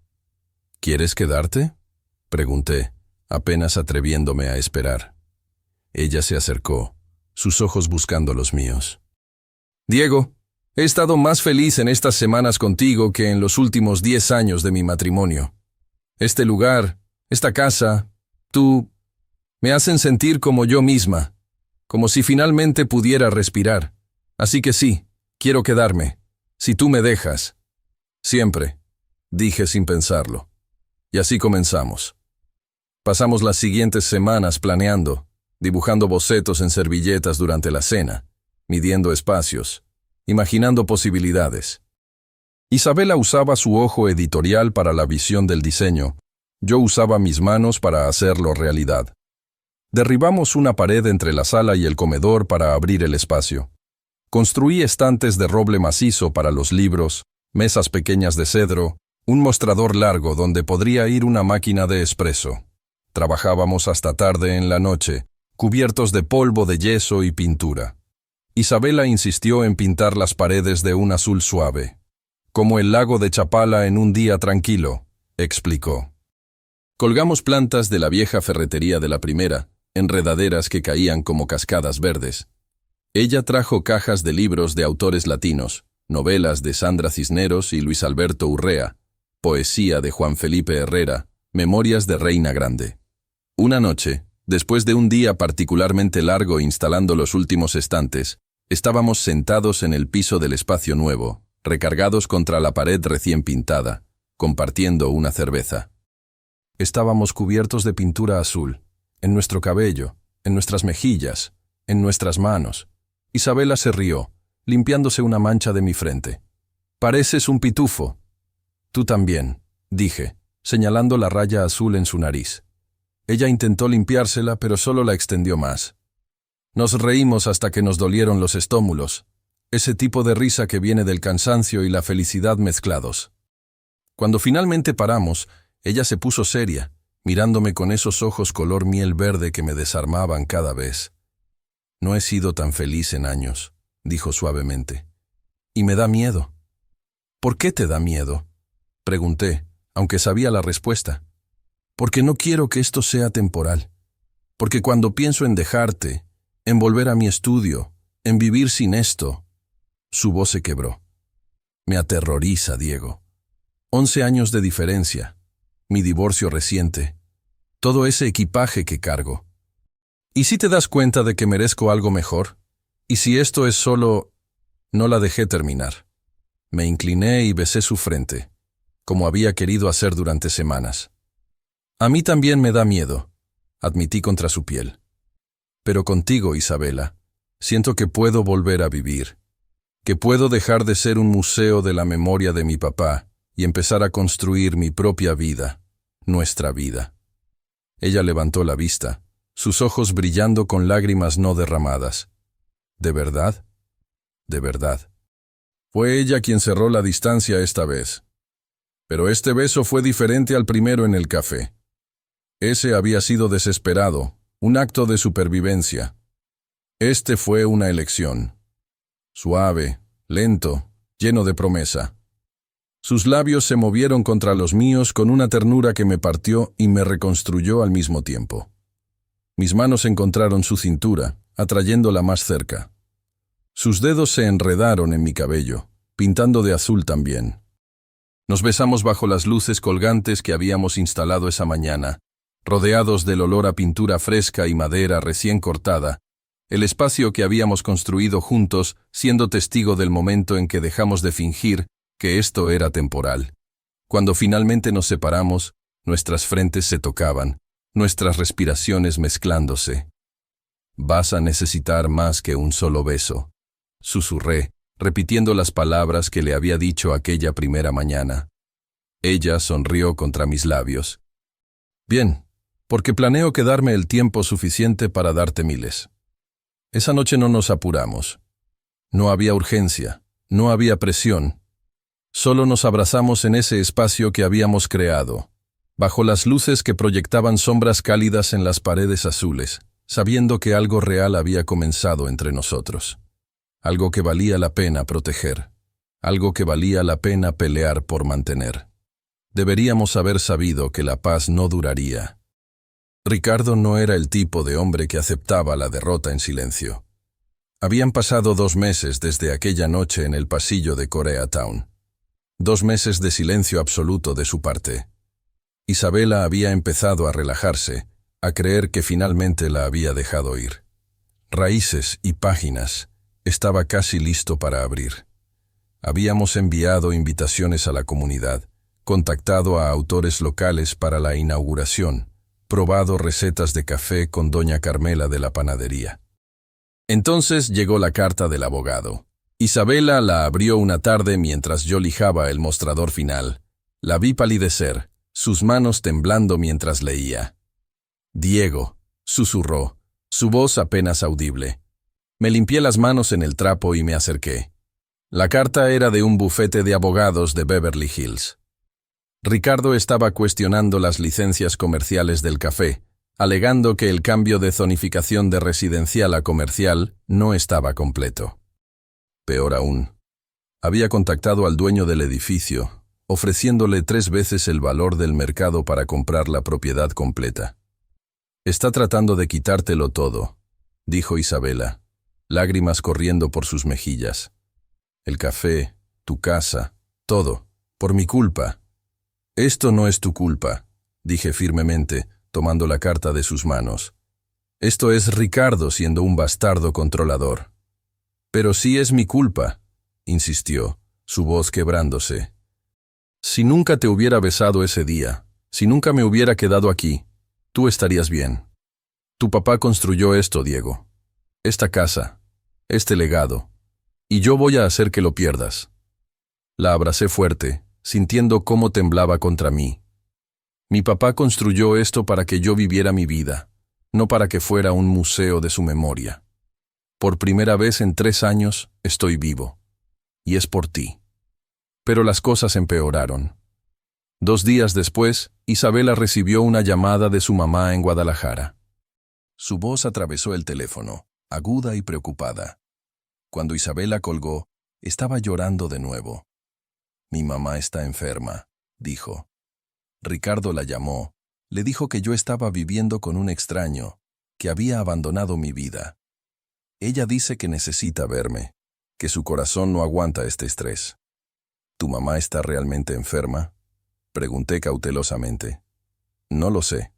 S1: ¿Quieres quedarte?, pregunté, apenas atreviéndome a esperar. Ella se acercó, sus ojos buscando los míos. Diego, he estado más feliz en estas semanas contigo que en los últimos 10 años de mi matrimonio. Este lugar, esta casa, tú, me hacen sentir como yo misma, como si finalmente pudiera respirar. Así que sí, quiero quedarme, si tú me dejas. Siempre, dije sin pensarlo. Y así comenzamos. Pasamos las siguientes semanas planeando, dibujando bocetos en servilletas durante la cena, midiendo espacios, imaginando posibilidades. Isabela usaba su ojo editorial para la visión del diseño. Yo usaba mis manos para hacerlo realidad. Derribamos una pared entre la sala y el comedor para abrir el espacio. Construí estantes de roble macizo para los libros, mesas pequeñas de cedro, un mostrador largo donde podría ir una máquina de espresso. Trabajábamos hasta tarde en la noche, cubiertos de polvo de yeso y pintura. Isabela insistió en pintar las paredes de un azul suave. Como el lago de Chapala en un día tranquilo, explicó. Colgamos plantas de la vieja ferretería de la primera, enredaderas que caían como cascadas verdes. Ella trajo cajas de libros de autores latinos, novelas de Sandra Cisneros y Luis Alberto Urrea, poesía de Juan Felipe Herrera, memorias de Reina Grande. Una noche, después de un día particularmente largo instalando los últimos estantes, estábamos sentados en el piso del espacio nuevo, recargados contra la pared recién pintada, compartiendo una cerveza. Estábamos cubiertos de pintura azul, en nuestro cabello, en nuestras mejillas, en nuestras manos. Isabela se rió, limpiándose una mancha de mi frente. «Pareces un pitufo». «Tú también», dije, señalando la raya azul en su nariz. Ella intentó limpiársela, pero solo la extendió más. Nos reímos hasta que nos dolieron los estómulos, ese tipo de risa que viene del cansancio y la felicidad mezclados. Cuando finalmente paramos, ella se puso seria, mirándome con esos ojos color miel verde que me desarmaban cada vez. «No he sido tan feliz en años», dijo suavemente. «Y me da miedo». «¿Por qué te da miedo?», pregunté, aunque sabía la respuesta. «Porque no quiero que esto sea temporal. Porque cuando pienso en dejarte, en volver a mi estudio, en vivir sin esto...» Su voz se quebró. «Me aterroriza, Diego. 11 años de diferencia, mi divorcio reciente, todo ese equipaje que cargo. ¿Y si te das cuenta de que merezco algo mejor? ¿Y si esto es solo...?» No la dejé terminar. Me incliné y besé su frente, como había querido hacer durante semanas. «A mí también me da miedo», admití contra su piel. «Pero contigo, Isabela, siento que puedo volver a vivir, que puedo dejar de ser un museo de la memoria de mi papá y empezar a construir mi propia vida, nuestra vida». Ella levantó la vista, sus ojos brillando con lágrimas no derramadas. «¿De verdad?». «De verdad». Fue ella quien cerró la distancia esta vez. Pero este beso fue diferente al primero en el café. Ese había sido desesperado, un acto de supervivencia. Este fue una elección. Suave, lento, lleno de promesa. Sus labios se movieron contra los míos con una ternura que me partió y me reconstruyó al mismo tiempo. Mis manos encontraron su cintura, atrayéndola más cerca. Sus dedos se enredaron en mi cabello, pintando de azul también. Nos besamos bajo las luces colgantes que habíamos instalado esa mañana, rodeados del olor a pintura fresca y madera recién cortada, el espacio que habíamos construido juntos siendo testigo del momento en que dejamos de fingir que esto era temporal. Cuando finalmente nos separamos, nuestras frentes se tocaban, nuestras respiraciones mezclándose. «Vas a necesitar más que un solo beso», susurré, repitiendo las palabras que le había dicho aquella primera mañana. Ella sonrió contra mis labios. «Bien, porque planeo quedarme el tiempo suficiente para darte miles». Esa noche no nos apuramos. No había urgencia, no había presión. Solo nos abrazamos en ese espacio que habíamos creado, bajo las luces que proyectaban sombras cálidas en las paredes azules, sabiendo que algo real había comenzado entre nosotros. Algo que valía la pena proteger, algo que valía la pena pelear por mantener. Deberíamos haber sabido que la paz no duraría. Ricardo no era el tipo de hombre que aceptaba la derrota en silencio. Habían pasado 2 meses desde aquella noche en el pasillo de Koreatown. 2 meses de silencio absoluto de su parte. Isabela había empezado a relajarse, a creer que finalmente la había dejado ir. Raíces y páginas. Estaba casi listo para abrir. Habíamos enviado invitaciones a la comunidad, contactado a autores locales para la inauguración, probado recetas de café con doña Carmela de la panadería. Entonces llegó la carta del abogado. Isabela la abrió una tarde mientras yo lijaba el mostrador final. La vi palidecer, sus manos temblando mientras leía. «Diego», susurró, su voz apenas audible. Me limpié las manos en el trapo y me acerqué. La carta era de un bufete de abogados de Beverly Hills. Ricardo estaba cuestionando las licencias comerciales del café, alegando que el cambio de zonificación de residencial a comercial no estaba completo. Peor aún, había contactado al dueño del edificio, ofreciéndole 3 veces el valor del mercado para comprar la propiedad completa. «Está tratando de quitártelo todo», dijo Isabela, lágrimas corriendo por sus mejillas. «El café, tu casa, todo, por mi culpa». «Esto no es tu culpa», dije firmemente, tomando la carta de sus manos. «Esto es Ricardo siendo un bastardo controlador». «Pero sí es mi culpa», insistió, su voz quebrándose. «Si nunca te hubiera besado ese día, si nunca me hubiera quedado aquí, tú estarías bien. Tu papá construyó esto, Diego. Esta casa, este legado, y yo voy a hacer que lo pierdas». La abracé fuerte, sintiendo cómo temblaba contra mí. Mi papá construyó esto para que yo viviera mi vida, no para que fuera un museo de su memoria. Por primera vez en 3 años estoy vivo, y es por ti. Pero las cosas empeoraron. 2 días después, Isabela recibió una llamada de su mamá en Guadalajara. Su voz atravesó el teléfono, aguda y preocupada. Cuando Isabela colgó, estaba llorando de nuevo. «Mi mamá está enferma», dijo. Ricardo la llamó, le dijo que yo estaba viviendo con un extraño, que había abandonado mi vida. Ella dice que necesita verme, que su corazón no aguanta este estrés. «¿Tu mamá está realmente enferma?», pregunté cautelosamente. «No lo sé»,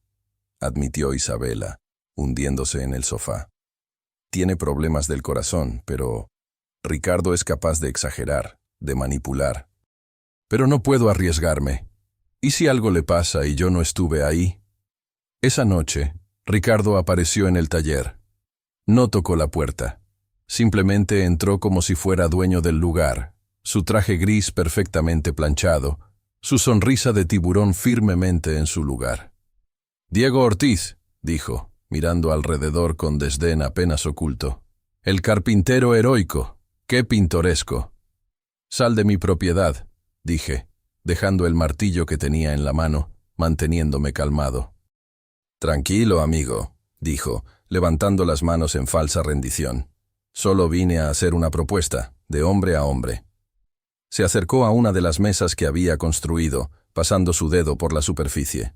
S1: admitió Isabela, hundiéndose en el sofá. «Tiene problemas del corazón, pero Ricardo es capaz de exagerar, de manipular. Pero no puedo arriesgarme. ¿Y si algo le pasa y yo no estuve ahí?». Esa noche, Ricardo apareció en el taller. No tocó la puerta. Simplemente entró como si fuera dueño del lugar, su traje gris perfectamente planchado, su sonrisa de tiburón firmemente en su lugar. «Diego Ortiz», dijo, mirando alrededor con desdén apenas oculto. «El carpintero heroico. ¡Qué pintoresco!». «Sal de mi propiedad», dije, dejando el martillo que tenía en la mano, manteniéndome calmado. «Tranquilo, amigo», dijo, levantando las manos en falsa rendición. «Solo vine a hacer una propuesta, de hombre a hombre». Se acercó a una de las mesas que había construido, pasando su dedo por la superficie.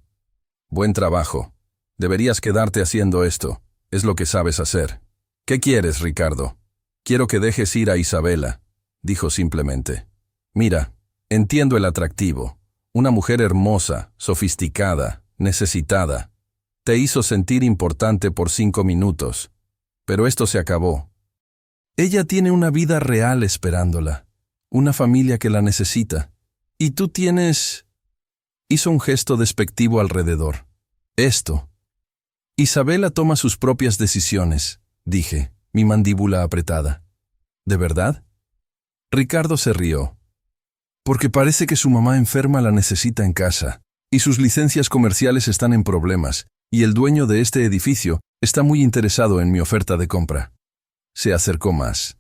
S1: «Buen trabajo», Deberías quedarte haciendo esto. Es lo que sabes hacer. ¿Qué quieres, Ricardo? Quiero que dejes ir a Isabela, dijo simplemente. Mira, entiendo el atractivo. Una mujer hermosa, sofisticada, necesitada. Te hizo sentir importante por 5 minutos. Pero esto se acabó. Ella tiene una vida real esperándola. Una familia que la necesita. Y tú tienes... Hizo un gesto despectivo alrededor. Esto. Isabela toma sus propias decisiones, dije, mi mandíbula apretada. ¿De verdad? Ricardo se rió. Porque parece que su mamá enferma la necesita en casa, y sus licencias comerciales están en problemas, y el dueño de este edificio está muy interesado en mi oferta de compra. Se acercó más.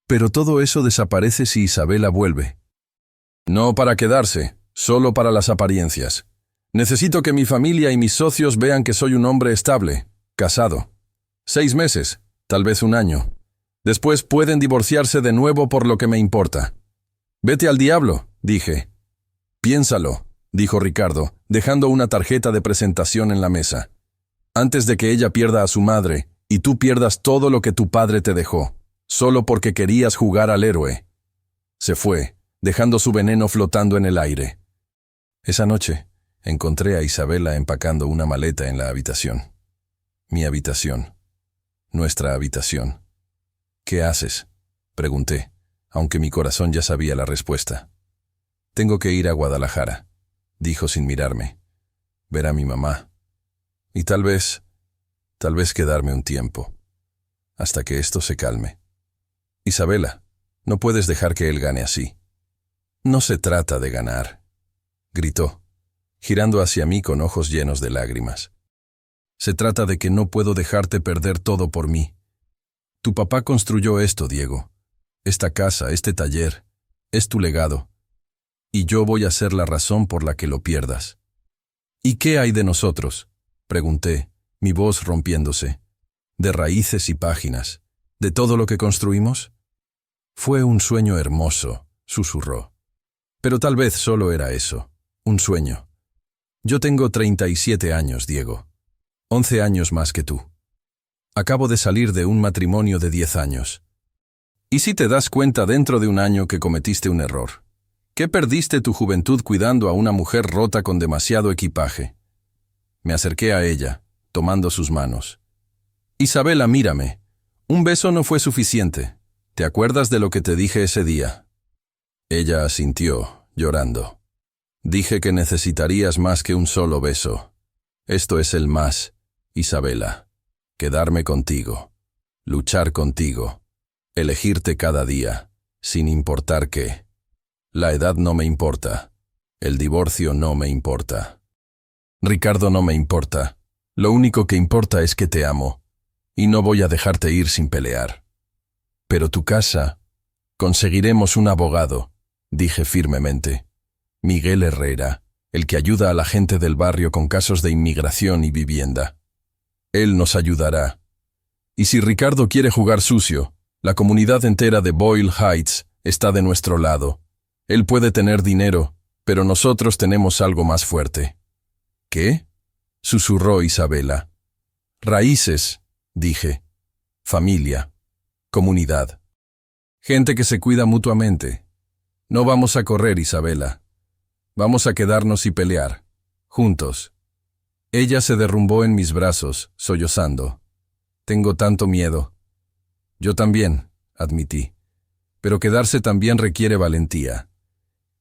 S1: Pero todo eso desaparece si Isabela vuelve. No para quedarse, solo para las apariencias. Necesito que mi familia y mis socios vean que soy un hombre estable, casado. 6 meses, tal vez 1 año. Después pueden divorciarse de nuevo por lo que me importa. Vete al diablo, dije. Piénsalo, dijo Ricardo, dejando una tarjeta de presentación en la mesa. Antes de que ella pierda a su madre, y tú pierdas todo lo que tu padre te dejó, solo porque querías jugar al héroe. Se fue, dejando su veneno flotando en el aire. Esa noche, encontré a Isabela empacando una maleta en la habitación. Mi habitación. Nuestra habitación. ¿Qué haces?, pregunté, aunque mi corazón ya sabía la respuesta. Tengo que ir a Guadalajara, dijo sin mirarme. Ver a mi mamá. Y tal vez quedarme un tiempo, hasta que esto se calme. Isabela, no puedes dejar que él gane así. No se trata de ganar, gritó, girando hacia mí con ojos llenos de lágrimas. Se trata de que no puedo dejarte perder todo por mí. Tu papá construyó esto, Diego. Esta casa, este taller, es tu legado. Y yo voy a ser la razón por la que lo pierdas. ¿Y qué hay de nosotros?, pregunté, mi voz rompiéndose. ¿De raíces y páginas? ¿De todo lo que construimos? Fue un sueño hermoso, susurró. Pero tal vez solo era eso, un sueño. Yo tengo 37 años, Diego. 11 años más que tú. Acabo de salir de un matrimonio de 10 años. ¿Y si te das cuenta dentro de 1 año que cometiste un error? ¿Que perdiste tu juventud cuidando a una mujer rota con demasiado equipaje? Me acerqué a ella, tomando sus manos. Isabela, mírame. Un beso no fue suficiente. ¿Te acuerdas de lo que te dije ese día? Ella asintió, llorando. Dije que necesitarías más que un solo beso. Esto es el más, Isabela. Quedarme contigo. Luchar contigo. Elegirte cada día, sin importar qué. La edad no me importa. El divorcio no me importa. Ricardo, no me importa. Lo único que importa es que te amo. Y no voy a dejarte ir sin pelear. Pero tu casa... Conseguiremos un abogado, dije firmemente. Miguel Herrera, el que ayuda a la gente del barrio con casos de inmigración y vivienda. Él nos ayudará. Y si Ricardo quiere jugar sucio, la comunidad entera de Boyle Heights está de nuestro lado. Él puede tener dinero, pero nosotros tenemos algo más fuerte. ¿Qué?, susurró Isabela. Raíces, dije. Familia. Comunidad. Gente que se cuida mutuamente. No vamos a correr, Isabela. Vamos a quedarnos y pelear. Juntos. Ella se derrumbó en mis brazos, sollozando. Tengo tanto miedo. Yo también, admití. Pero quedarse también requiere valentía.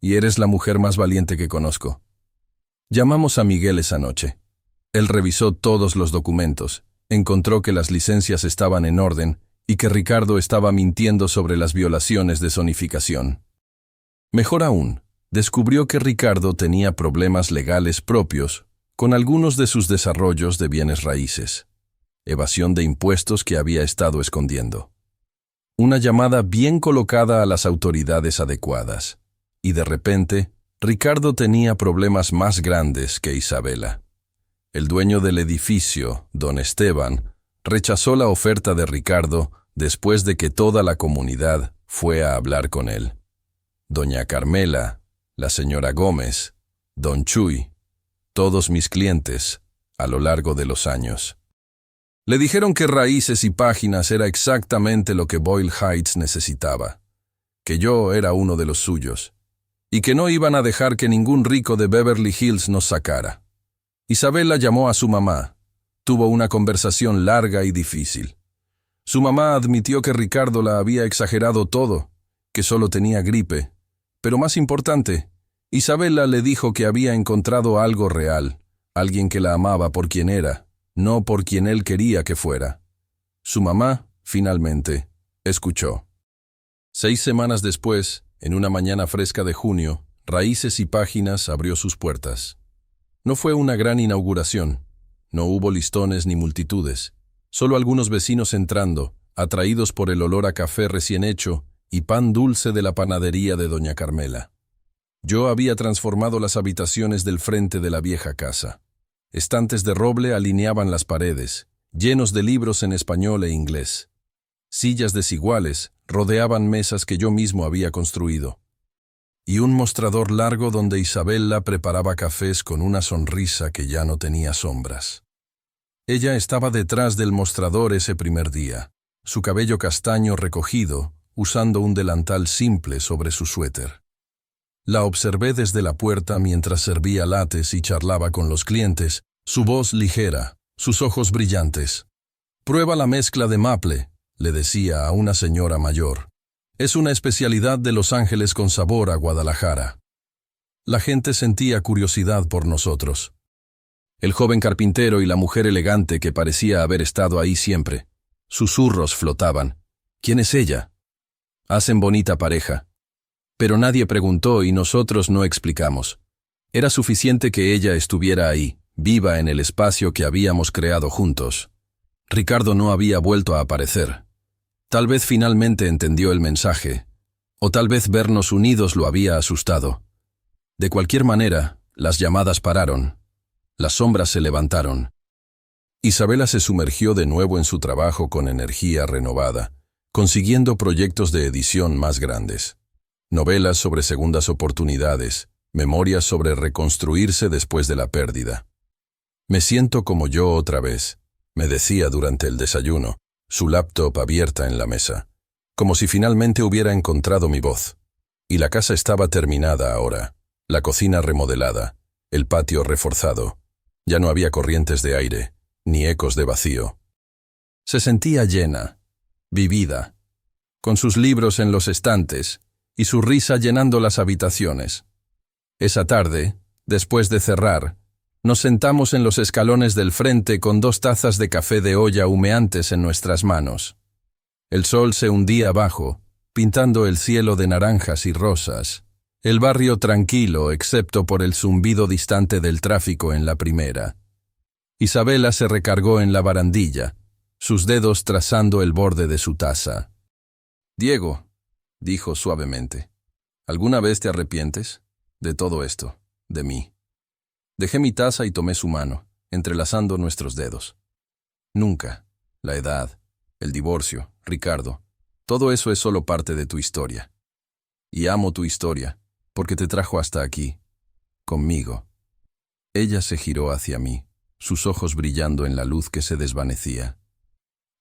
S1: Y eres la mujer más valiente que conozco. Llamamos a Miguel esa noche. Él revisó todos los documentos, encontró que las licencias estaban en orden y que Ricardo estaba mintiendo sobre las violaciones de zonificación. Mejor aún, descubrió que Ricardo tenía problemas legales propios con algunos de sus desarrollos de bienes raíces, evasión de impuestos que había estado escondiendo. Una llamada bien colocada a las autoridades adecuadas, y de repente, Ricardo tenía problemas más grandes que Isabela. El dueño del edificio, don Esteban, rechazó la oferta de Ricardo después de que toda la comunidad fue a hablar con él. Doña Carmela, la señora Gómez, don Chuy, todos mis clientes, a lo largo de los años. Le dijeron que Raíces y Páginas era exactamente lo que Boyle Heights necesitaba, que yo era uno de los suyos, y que no iban a dejar que ningún rico de Beverly Hills nos sacara. Isabella llamó a su mamá. Tuvo una conversación larga y difícil. Su mamá admitió que Ricardo la había exagerado todo, que solo tenía gripe, pero más importante, Isabella le dijo que había encontrado algo real, alguien que la amaba por quien era, no por quien él quería que fuera. Su mamá, finalmente, escuchó. 6 semanas después, en una mañana fresca de junio, Raíces y Páginas abrió sus puertas. No fue una gran inauguración. No hubo listones ni multitudes, solo algunos vecinos entrando, atraídos por el olor a café recién hecho y pan dulce de la panadería de doña Carmela. Yo había transformado las habitaciones del frente de la vieja casa. Estantes de roble alineaban las paredes, llenos de libros en español e inglés. Sillas desiguales rodeaban mesas que yo mismo había construido. Y un mostrador largo donde Isabella preparaba cafés con una sonrisa que ya no tenía sombras. Ella estaba detrás del mostrador ese primer día, su cabello castaño recogido, usando un delantal simple sobre su suéter. La observé desde la puerta mientras servía lates y charlaba con los clientes, su voz ligera, sus ojos brillantes. «Prueba la mezcla de maple», le decía a una señora mayor. «Es una especialidad de Los Ángeles con sabor a Guadalajara». La gente sentía curiosidad por nosotros. El joven carpintero y la mujer elegante que parecía haber estado ahí siempre. Susurros flotaban. «¿Quién es ella?» «Hacen bonita pareja». Pero nadie preguntó y nosotros no explicamos. Era suficiente que ella estuviera ahí, viva en el espacio que habíamos creado juntos. Ricardo no había vuelto a aparecer. Tal vez finalmente entendió el mensaje, o tal vez vernos unidos lo había asustado. De cualquier manera, las llamadas pararon. Las sombras se levantaron. Isabella se sumergió de nuevo en su trabajo con energía renovada, consiguiendo proyectos de edición más grandes. Novelas sobre segundas oportunidades, memorias sobre reconstruirse después de la pérdida. «Me siento como yo otra vez», me decía durante el desayuno, su laptop abierta en la mesa, como si finalmente hubiera encontrado mi voz. Y la casa estaba terminada ahora, la cocina remodelada, el patio reforzado. Ya no había corrientes de aire, ni ecos de vacío. Se sentía llena, vivida, con sus libros en los estantes y su risa llenando las habitaciones. Esa tarde, después de cerrar, nos sentamos en los escalones del frente con 2 tazas de café de olla humeantes en nuestras manos. El sol se hundía abajo, pintando el cielo de naranjas y rosas. El barrio tranquilo, excepto por el zumbido distante del tráfico en la primera. Isabella se recargó en la barandilla, sus dedos trazando el borde de su taza. «Diego», dijo suavemente, «¿alguna vez te arrepientes de todo esto, de mí?» Dejé mi taza y tomé su mano, entrelazando nuestros dedos. «Nunca. La edad, el divorcio, Ricardo, todo eso es solo parte de tu historia. Y amo tu historia, porque te trajo hasta aquí, conmigo». Ella se giró hacia mí, sus ojos brillando en la luz que se desvanecía.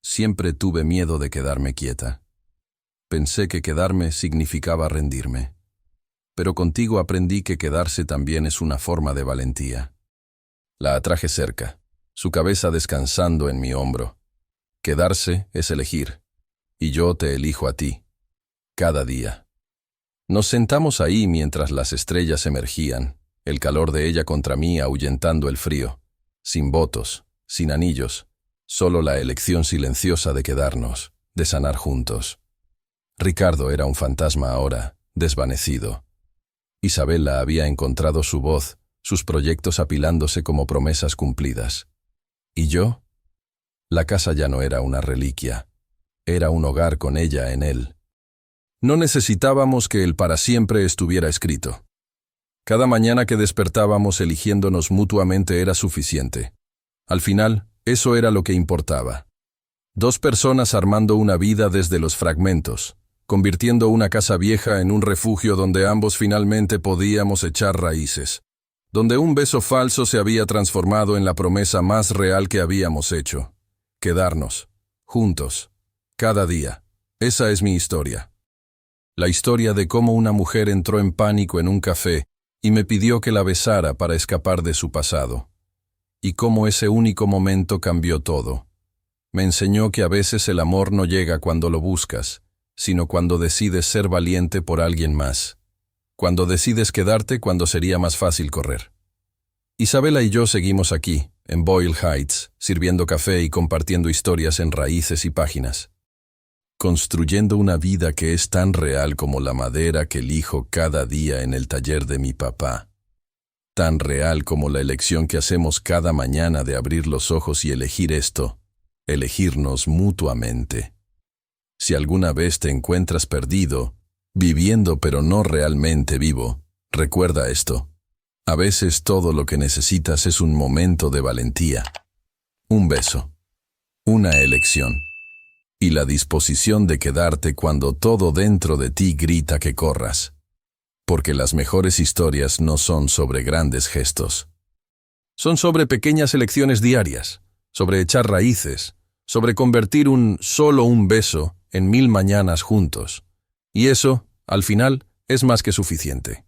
S1: Siempre tuve miedo de quedarme quieta. Pensé que quedarme significaba rendirme. Pero contigo aprendí que quedarse también es una forma de valentía. La atraje cerca, su cabeza descansando en mi hombro. Quedarse es elegir, y yo te elijo a ti, cada día. Nos sentamos ahí mientras las estrellas emergían, el calor de ella contra mí ahuyentando el frío, sin votos, sin anillos, solo la elección silenciosa de quedarnos, de sanar juntos. Ricardo era un fantasma ahora, desvanecido. Isabella había encontrado su voz, sus proyectos apilándose como promesas cumplidas. ¿Y yo? La casa ya no era una reliquia, era un hogar con ella en él. No necesitábamos que el para siempre estuviera escrito. Cada mañana que despertábamos eligiéndonos mutuamente era suficiente. Al final, eso era lo que importaba. 2 personas armando una vida desde los fragmentos, convirtiendo una casa vieja en un refugio donde ambos finalmente podíamos echar raíces. donde un beso falso se había transformado en la promesa más real que habíamos hecho: quedarnos, juntos, cada día. Esa es mi historia. La historia de cómo una mujer entró en pánico en un café y me pidió que la besara para escapar de su pasado. Y cómo ese único momento cambió todo. Me enseñó que a veces el amor no llega cuando lo buscas, sino cuando decides ser valiente por alguien más. Cuando decides quedarte cuando sería más fácil correr. Isabela y yo seguimos aquí, en Boyle Heights, sirviendo café y compartiendo historias en raíces y páginas. Construyendo una vida que es tan real como la madera que elijo cada día en el taller de mi papá. Tan real como la elección que hacemos cada mañana de abrir los ojos y elegir esto, elegirnos mutuamente. Si alguna vez te encuentras perdido, viviendo pero no realmente vivo, recuerda esto. A veces todo lo que necesitas es un momento de valentía, un beso, una elección, y la disposición de quedarte cuando todo dentro de ti grita que corras. Porque las mejores historias no son sobre grandes gestos. Son sobre pequeñas elecciones diarias, sobre echar raíces, sobre convertir solo un beso en 1000 mañanas juntos. Y eso, al final, es más que suficiente.